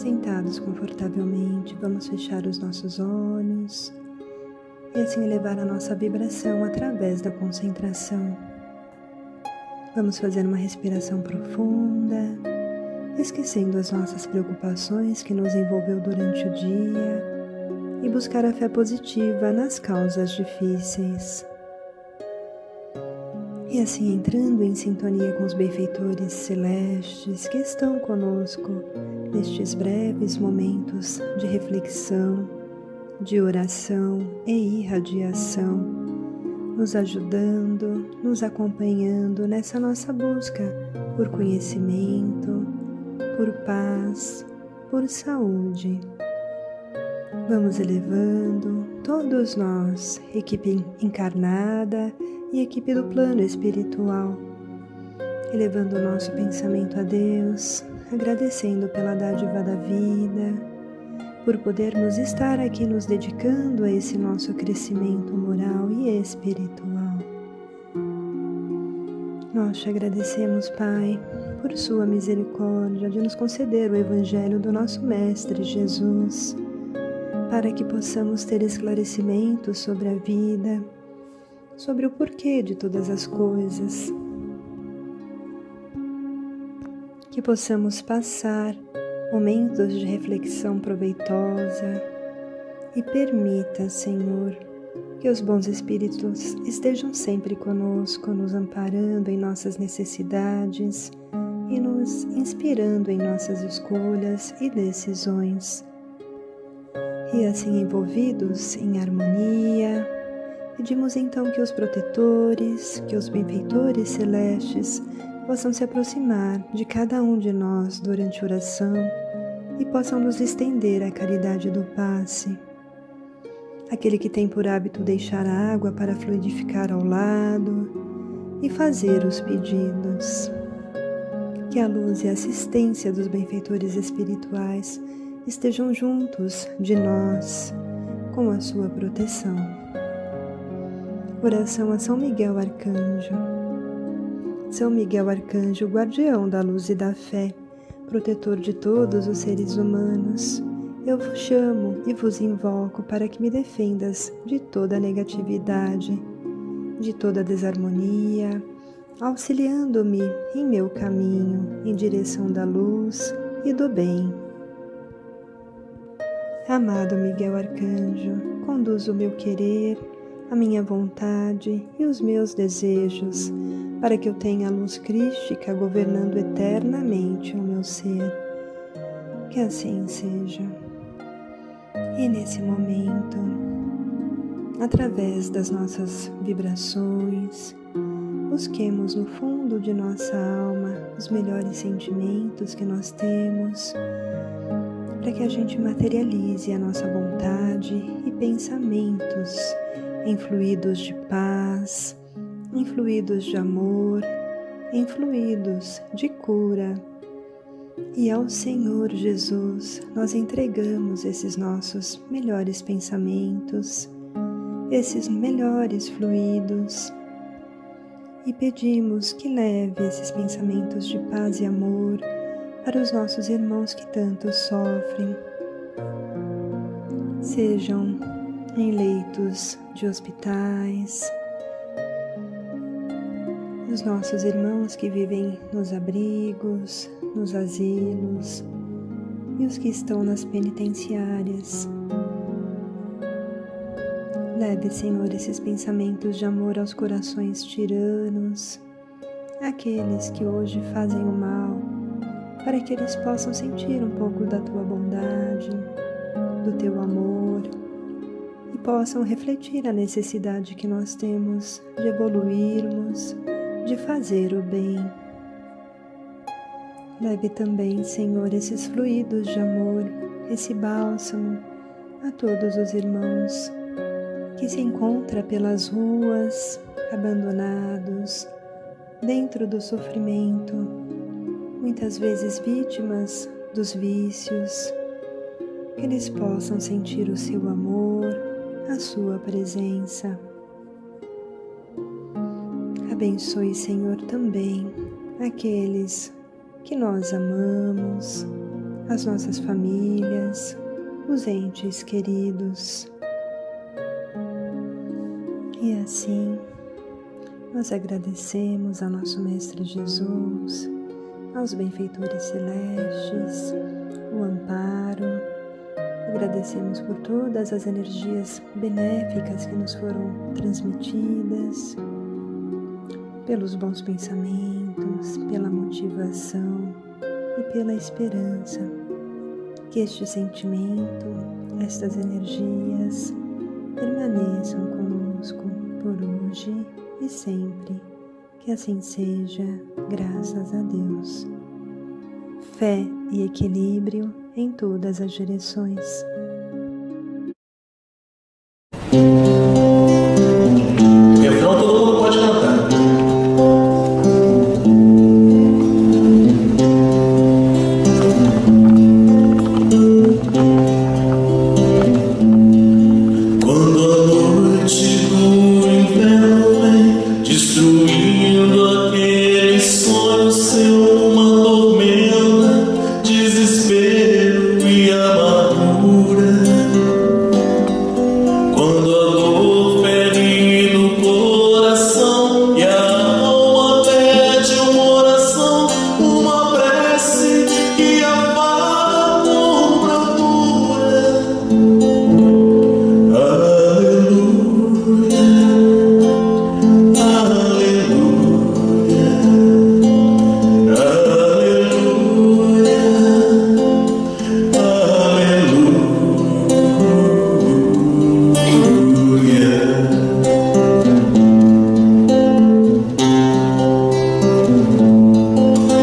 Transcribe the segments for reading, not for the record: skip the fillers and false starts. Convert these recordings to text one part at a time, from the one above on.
Sentados confortavelmente, vamos fechar os nossos olhos e assim elevar a nossa vibração através da concentração. Vamos fazer uma respiração profunda, esquecendo as nossas preocupações que nos envolveu durante o dia e buscar a fé positiva nas causas difíceis. E assim entrando em sintonia com os benfeitores celestes que estão conosco nestes breves momentos de reflexão, de oração e irradiação, nos ajudando, nos acompanhando nessa nossa busca por conhecimento, por paz, por saúde. Vamos elevando todos nós, equipe encarnada e equipe do plano espiritual, elevando o nosso pensamento a Deus, agradecendo pela dádiva da vida, por podermos estar aqui nos dedicando a esse nosso crescimento moral e espiritual. Nós te agradecemos, Pai, por sua misericórdia de nos conceder o Evangelho do nosso Mestre Jesus, para que possamos ter esclarecimento sobre a vida, sobre o porquê de todas as coisas, que possamos passar momentos de reflexão proveitosa e permita, Senhor, que os bons espíritos estejam sempre conosco, nos amparando em nossas necessidades e nos inspirando em nossas escolhas e decisões. E assim envolvidos em harmonia, pedimos então que os protetores, que os benfeitores celestes possam se aproximar de cada um de nós durante a oração e possam nos estender a caridade do passe. Aquele que tem por hábito deixar a água para fluidificar ao lado e fazer os pedidos. Que a luz e a assistência dos benfeitores espirituais estejam juntos de nós, com a sua proteção. Oração a São Miguel Arcanjo. São Miguel Arcanjo, guardião da luz e da fé, protetor de todos os seres humanos, eu vos chamo e vos invoco para que me defendas de toda negatividade, de toda desarmonia, auxiliando-me em meu caminho em direção da luz e do bem. Amado Miguel Arcanjo, conduz o meu querer, a minha vontade e os meus desejos, para que eu tenha a luz crística governando eternamente o meu ser. Que assim seja. E nesse momento, através das nossas vibrações, busquemos no fundo de nossa alma os melhores sentimentos que nós temos, para que a gente materialize a nossa vontade e pensamentos em fluidos de paz, em fluidos de amor, em fluidos de cura. E ao Senhor Jesus nós entregamos esses nossos melhores pensamentos, esses melhores fluidos, e pedimos que leve esses pensamentos de paz e amor para os nossos irmãos que tanto sofrem, sejam em leitos de hospitais, os nossos irmãos que vivem nos abrigos, nos asilos e os que estão nas penitenciárias. Leve, Senhor, esses pensamentos de amor aos corações tiranos, aqueles que hoje fazem o mal, para que eles possam sentir um pouco da Tua bondade, do Teu amor, e possam refletir a necessidade que nós temos de evoluirmos, de fazer o bem. Leve também, Senhor, esses fluidos de amor, esse bálsamo a todos os irmãos que se encontram pelas ruas, abandonados, dentro do sofrimento, muitas vezes vítimas dos vícios, que eles possam sentir o seu amor, a sua presença. Abençoe, Senhor, também aqueles que nós amamos, as nossas famílias, os entes queridos. E assim, nós agradecemos ao nosso Mestre Jesus, aos benfeitores celestes, o amparo. Agradecemos por todas as energias benéficas que nos foram transmitidas, pelos bons pensamentos, pela motivação e pela esperança. Que este sentimento, estas energias permaneçam conosco por hoje e sempre. Que assim seja, graças a Deus. Fé e equilíbrio em todas as direções. Então todo mundo pode cantar. Quando a noite do inverno vem destruindo aquele sonho seu, uma tormenta, desespero e amargura. Quando a dor fere no coração e a alma pede uma oração, uma prece que apaga a procura. Aleluia, aleluia,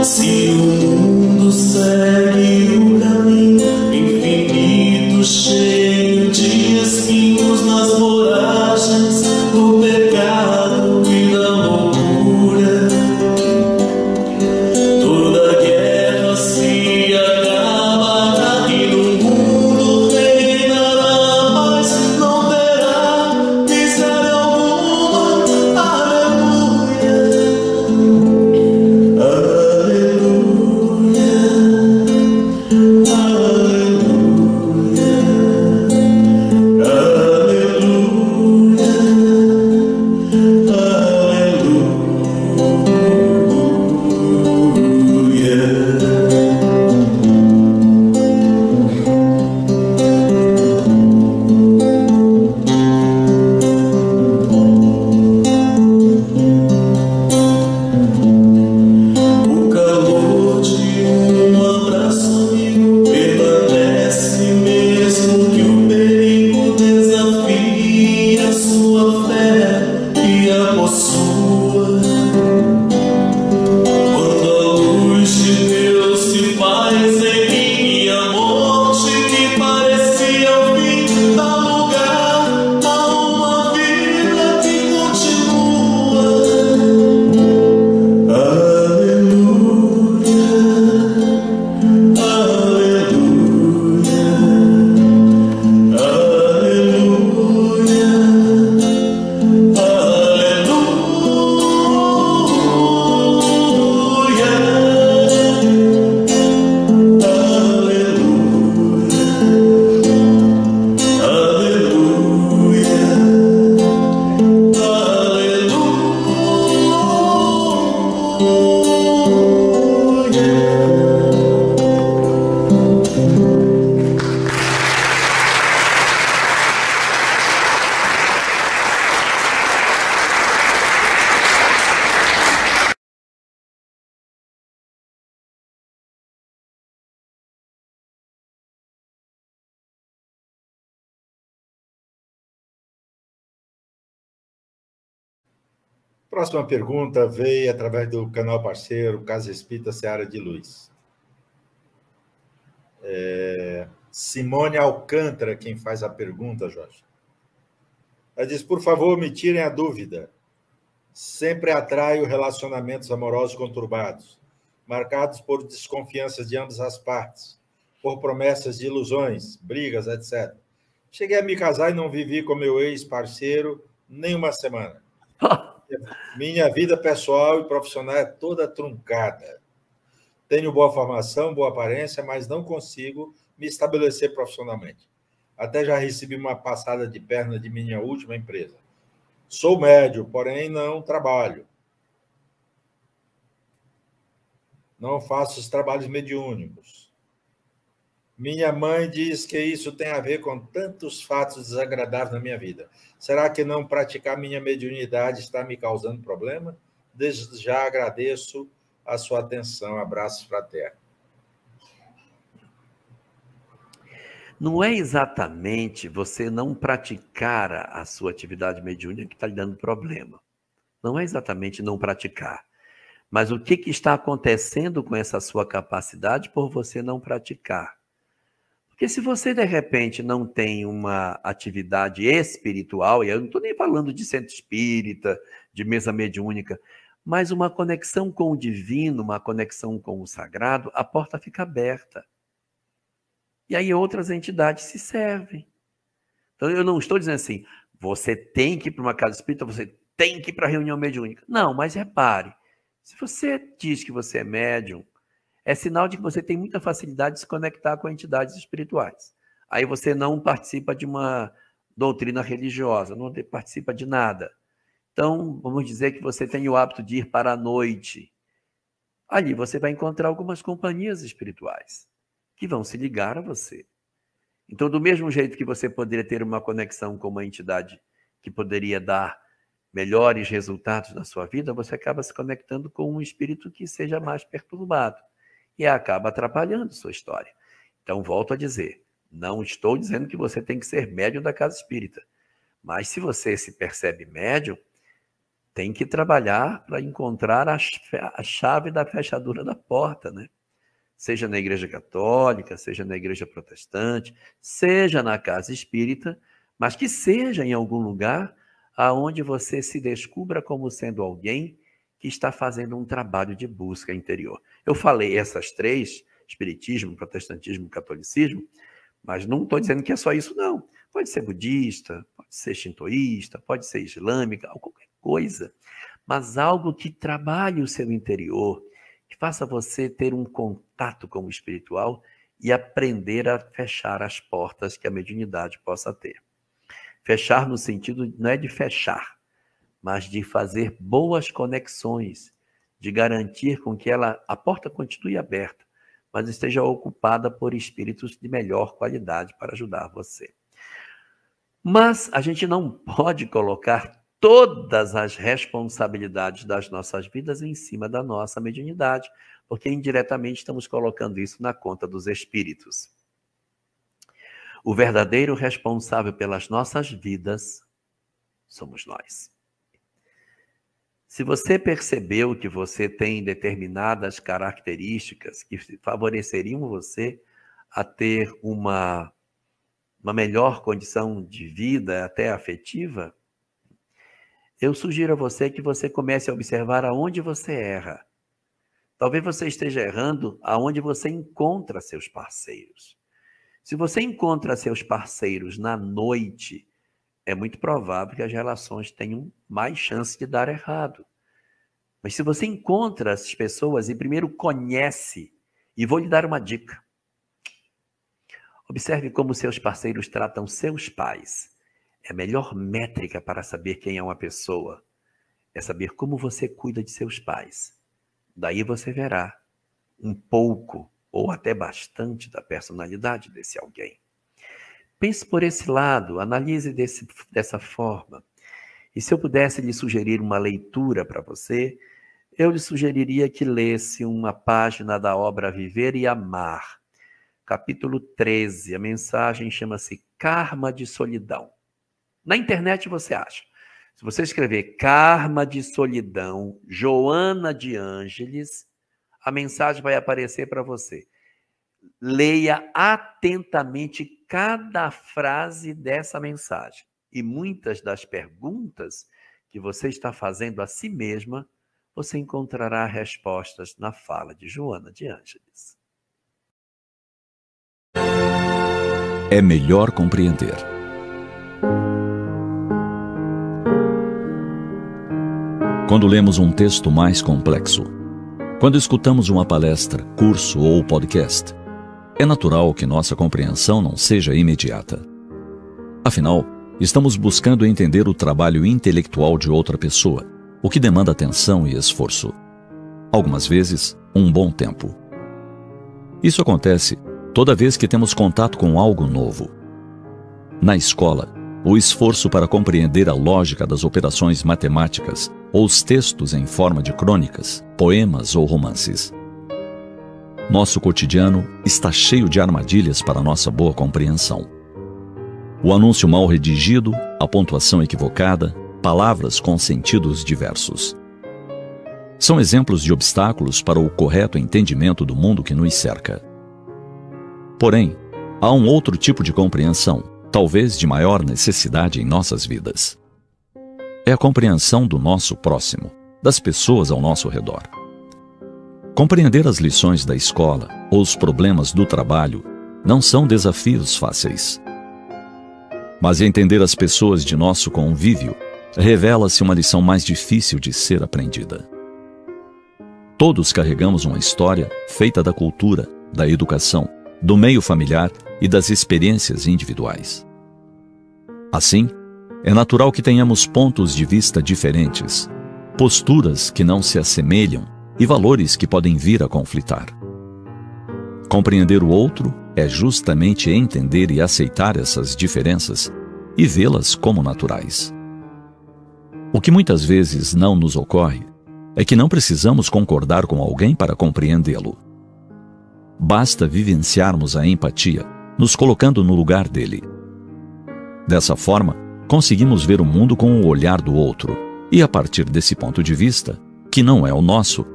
se o mundo segue o caminho infinito, cheio de espinhos nas voragens do pecado e da loucura, toda guerra se acabará e no mundo reinará a paz, não terá miséria alguma. Aleluia, aleluia, o calor de um abraço amigo permanece mesmo que o perigo desafie a sua fé e a possua. Quando a luz de Deus se faz em mim e a morte que parecia o fim dá lugar a uma vida que continua. Aleluia, aleluia, Próxima pergunta veio através do canal parceiro Casa Espírita Seara de Luz. Simone Alcântara, quem faz a pergunta, Jorge. Ela diz, por favor, me tirem a dúvida. Sempre atraio relacionamentos amorosos conturbados, marcados por desconfianças de ambas as partes, por promessas de ilusões, brigas, etc. Cheguei a me casar e não vivi com meu ex-parceiro nem uma semana. Minha vida pessoal e profissional é toda truncada. Tenho boa formação, boa aparência, mas não consigo me estabelecer profissionalmente. Até já recebi uma passada de perna de minha última empresa. Sou médio, porém não trabalho. Não faço os trabalhos mediúnicos. Minha mãe diz que isso tem a ver com tantos fatos desagradáveis na minha vida. Será que não praticar minha mediunidade está me causando problema? Desde já agradeço a sua atenção. Abraços fraternos. Não é exatamente você não praticar a sua atividade mediúnica que está lhe dando problema. Não é exatamente não praticar. Mas o que está acontecendo com essa sua capacidade por você não praticar? Porque se você, de repente, não tem uma atividade espiritual, e eu não estou nem falando de centro espírita, de mesa mediúnica, mas uma conexão com o divino, uma conexão com o sagrado, a porta fica aberta. E aí outras entidades se servem. Então eu não estou dizendo assim, você tem que ir para uma casa espírita, você tem que ir para a reunião mediúnica. Não, mas repare, se você diz que você é médium, é sinal de que você tem muita facilidade de se conectar com entidades espirituais. Aí você não participa de uma doutrina religiosa, não participa de nada. Então, vamos dizer que você tem o hábito de ir para a noite. Ali você vai encontrar algumas companhias espirituais que vão se ligar a você. Então, do mesmo jeito que você poderia ter uma conexão com uma entidade que poderia dar melhores resultados na sua vida, você acaba se conectando com um espírito que seja mais perturbado e acaba atrapalhando sua história. Então, volto a dizer, não estou dizendo que você tem que ser médium da casa espírita, mas se você se percebe médium, tem que trabalhar para encontrar a chave da fechadura da porta, né? Seja na igreja católica, seja na igreja protestante, seja na casa espírita, mas que seja em algum lugar aonde você se descubra como sendo alguém que está fazendo um trabalho de busca interior. Eu falei essas três, espiritismo, protestantismo, catolicismo, mas não estou dizendo que é só isso, não. Pode ser budista, pode ser shintoísta, pode ser islâmica, qualquer coisa, mas algo que trabalhe o seu interior, que faça você ter um contato com o espiritual e aprender a fechar as portas que a mediunidade possa ter. Fechar no sentido não é de fechar, mas de fazer boas conexões, de garantir com que a porta continue aberta, mas esteja ocupada por espíritos de melhor qualidade para ajudar você. Mas a gente não pode colocar todas as responsabilidades das nossas vidas em cima da nossa mediunidade, porque indiretamente estamos colocando isso na conta dos espíritos. O verdadeiro responsável pelas nossas vidas somos nós. Se você percebeu que você tem determinadas características que favoreceriam você a ter uma melhor condição de vida, até afetiva, eu sugiro a você que você comece a observar aonde você erra. Talvez você esteja errando aonde você encontra seus parceiros. Se você encontra seus parceiros na noite, é muito provável que as relações tenham mais chance de dar errado. Mas se você encontra essas pessoas e primeiro conhece, e vou lhe dar uma dica. Observe como seus parceiros tratam seus pais. É a melhor métrica para saber quem é uma pessoa. É saber como você cuida de seus pais. Daí você verá um pouco ou até bastante da personalidade desse alguém. Pense por esse lado, analise dessa forma. E se eu pudesse lhe sugerir uma leitura para você, eu lhe sugeriria que lesse uma página da obra Viver e Amar, capítulo 13. A mensagem chama-se Karma de Solidão. Na internet você acha. Se você escrever Karma de Solidão, Joana de Ângeles, a mensagem vai aparecer para você. Leia atentamente cada frase dessa mensagem. E muitas das perguntas que você está fazendo a si mesma, você encontrará respostas na fala de Joana de Ângeles. É melhor compreender. Quando lemos um texto mais complexo, Quando escutamos uma palestra, curso ou podcast, é natural que nossa compreensão não seja imediata. Afinal, estamos buscando entender o trabalho intelectual de outra pessoa, o que demanda atenção e esforço. Algumas vezes, um bom tempo. Isso acontece toda vez que temos contato com algo novo. Na escola, o esforço para compreender a lógica das operações matemáticas ou os textos em forma de crônicas, poemas ou romances. Nosso cotidiano está cheio de armadilhas para nossa boa compreensão. O anúncio mal redigido, a pontuação equivocada, palavras com sentidos diversos. São exemplos de obstáculos para o correto entendimento do mundo que nos cerca. Porém, há um outro tipo de compreensão, talvez de maior necessidade em nossas vidas. É a compreensão do nosso próximo, das pessoas ao nosso redor. Compreender as lições da escola ou os problemas do trabalho não são desafios fáceis. Mas entender as pessoas de nosso convívio revela-se uma lição mais difícil de ser aprendida. Todos carregamos uma história feita da cultura, da educação, do meio familiar e das experiências individuais. Assim, é natural que tenhamos pontos de vista diferentes, posturas que não se assemelham e valores que podem vir a conflitar. Compreender o outro é justamente entender e aceitar essas diferenças e vê-las como naturais. O que muitas vezes não nos ocorre é que não precisamos concordar com alguém para compreendê-lo. Basta vivenciarmos a empatia, nos colocando no lugar dele. Dessa forma, conseguimos ver o mundo com o olhar do outro e, a partir desse ponto de vista, que não é o nosso,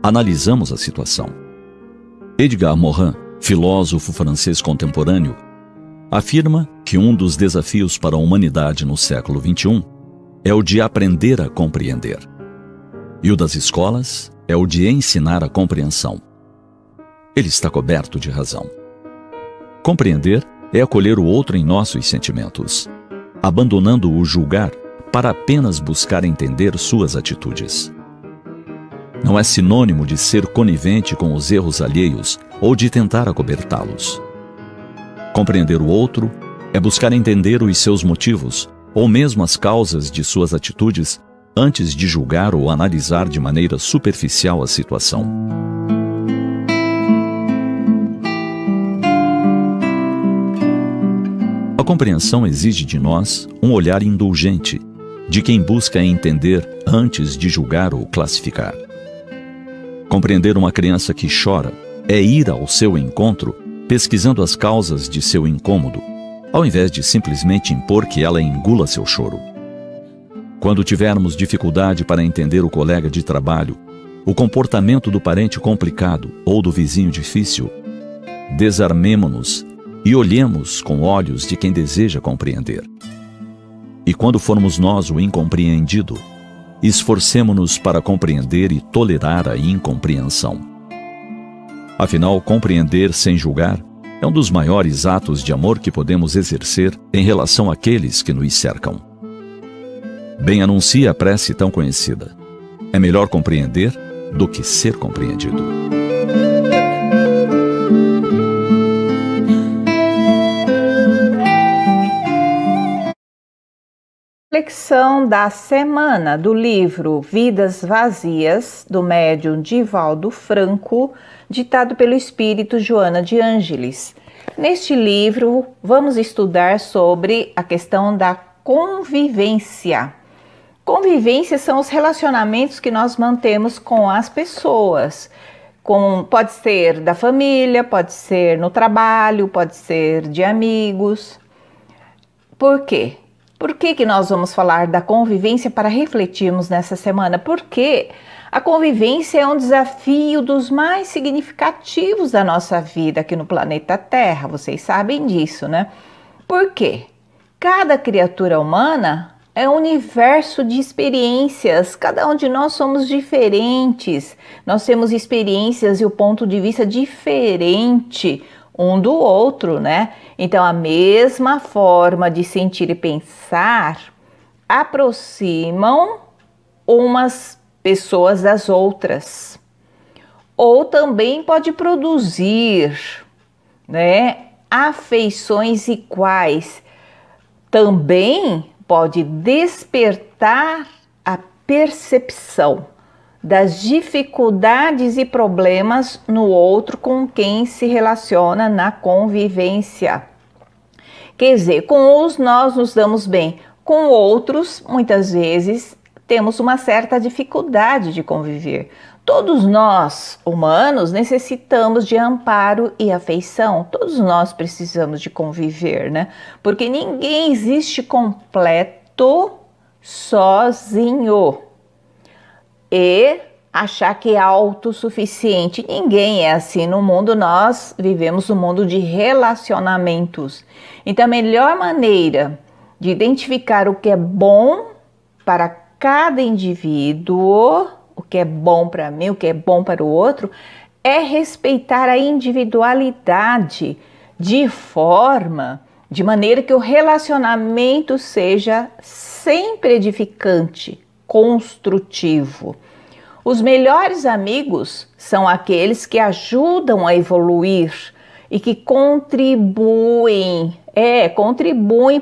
analisamos a situação. Edgar Morin, filósofo francês contemporâneo, afirma que um dos desafios para a humanidade no século XXI é o de aprender a compreender. E o das escolas é o de ensinar a compreensão. Ele está coberto de razão. Compreender é acolher o outro em nossos sentimentos, abandonando o julgar para apenas buscar entender suas atitudes. Não é sinônimo de ser conivente com os erros alheios ou de tentar acobertá-los. Compreender o outro é buscar entender os seus motivos ou mesmo as causas de suas atitudes antes de julgar ou analisar de maneira superficial a situação. A compreensão exige de nós um olhar indulgente, de quem busca entender antes de julgar ou classificar. Compreender uma criança que chora é ir ao seu encontro pesquisando as causas de seu incômodo, ao invés de simplesmente impor que ela engula seu choro. Quando tivermos dificuldade para entender o colega de trabalho, o comportamento do parente complicado ou do vizinho difícil, desarmemo-nos e olhemos com olhos de quem deseja compreender. E quando formos nós o incompreendido, esforcemo-nos para compreender e tolerar a incompreensão. Afinal, compreender sem julgar é um dos maiores atos de amor que podemos exercer em relação àqueles que nos cercam. Bem anuncia a prece tão conhecida: é melhor compreender do que ser compreendido. Reflexão da semana do livro Vidas Vazias, do médium Divaldo Franco, ditado pelo espírito Joana de Ângeles. Neste livro, vamos estudar sobre a questão da convivência. Convivência são os relacionamentos que nós mantemos com as pessoas. Pode ser da família, pode ser no trabalho, pode ser de amigos. Por quê? Por que nós vamos falar da convivência para refletirmos nessa semana? Porque a convivência é um desafio dos mais significativos da nossa vida aqui no planeta Terra. Vocês sabem disso, né? Por quê? Cada criatura humana é um universo de experiências. Cada um de nós somos diferentes. Nós temos experiências e o ponto de vista diferente um do outro, né? Então, a mesma forma de sentir e pensar aproximam umas pessoas das outras. ou também pode produzir, né, afeições iguais. Também pode despertar a percepção das dificuldades e problemas no outro com quem se relaciona na convivência. Quer dizer, com uns nós nos damos bem, com outros, muitas vezes, temos uma certa dificuldade de conviver. Todos nós, humanos, necessitamos de amparo e afeição. Todos nós precisamos de conviver, né? Porque ninguém existe completo sozinho. E achar que é autossuficiente. Ninguém é assim no mundo. Nós vivemos um mundo de relacionamentos. Então, a melhor maneira de identificar o que é bom para cada indivíduo, o que é bom para mim, o que é bom para o outro, é respeitar a individualidade de maneira que o relacionamento seja sempre edificante, construtivo. Os melhores amigos são aqueles que ajudam a evoluir e que contribuem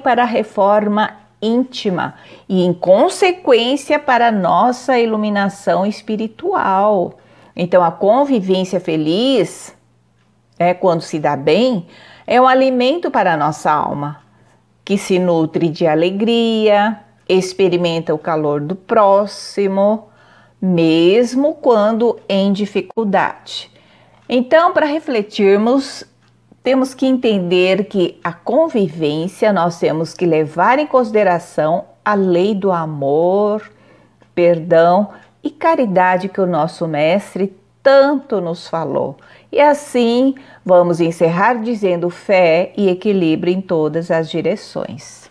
para a reforma íntima e, em consequência, para a nossa iluminação espiritual. Então, a convivência feliz, quando se dá bem, é um alimento para a nossa alma, que se nutre de alegria, experimenta o calor do próximo, mesmo quando em dificuldade. Então, para refletirmos, temos que entender que a convivência nós temos que levar em consideração a lei do amor, perdão e caridade que o nosso mestre tanto nos falou. E assim vamos encerrar dizendo fé e equilíbrio em todas as direções.